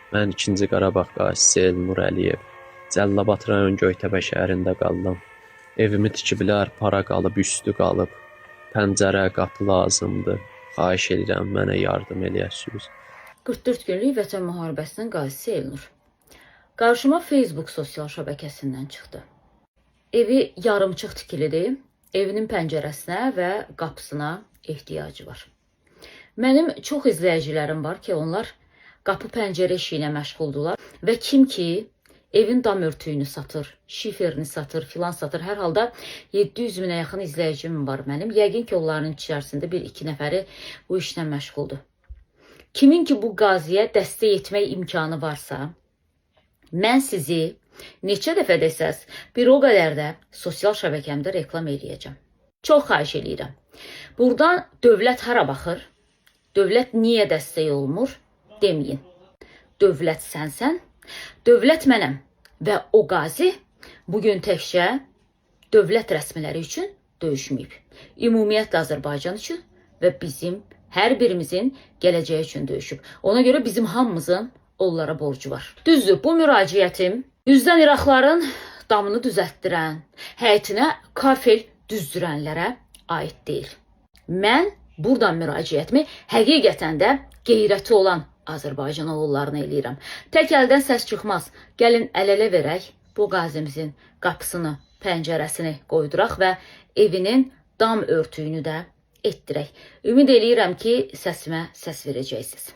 Mən 2-ci Qarabağ qazisi Elnur Əliyev Cəlilabad rayon Göytəpə şəhərində qaldım. Evimi tikiblər, para qalıb, üstü qalıb. Pəncərə, qapı lazımdır. Xahiş edirəm, mənə yardım eləyəsiniz. 44 günlük Vətən müharibəsinin qazisi Elnur. Qarşıma Facebook sosial şəbəkəsindən çıxdı. Evi yarımçıq tikilidir. Evinin pəncərəsinə və qapısına ehtiyacı var. Mənim çox izləyicilərim var ki, onlar qapı pəncərə işi ilə məşğuldular və kim ki evin dam örtüyünü satır, şiferini satır, filan satır. Hər halda 700 minə yaxın izləyicim var mənim. Yəqin ki, onların içərisində 1-2 nəfəri bu işlə məşğuldur. Kimin ki bu qaziyə dəstək etmək imkanı varsa, mən sizi neçə dəfə desəz, bir o qədər də sosial şəbəkəmdə reklam eləyəcəm. Çox xahiş eləyirəm. Buradan dövlət hara baxır? Dövlət niyə dəstək olmur? Deməyin. Dövlət sənsən, dövlət mənəm və o qazi bugün təkcə dövlət rəsmiləri üçün döyüşməyib. Ümumiyyətlə Azərbaycan üçün və bizim hər birimizin gələcəyi üçün döyüşüb. Ona görə bizim hamımızın onlara borcu var. Düzdür, bu müraciətim üzdən İraqların damını düzəltdirən, həyətinə kafel düzdürənlərə aid deyil. Mən buradan müraciətimi həqiqətən də qeyrəti olan Azərbaycan oğullarına eləyirəm. Tək əldən səs çıxmaz. Gəlin əl-ələ verək, bu qazimizin qapısını, pəncərəsini qoyduraq və evinin dam örtüyünü də etdirək. Ümid eləyirəm ki, səsimə səs verəcəksiniz.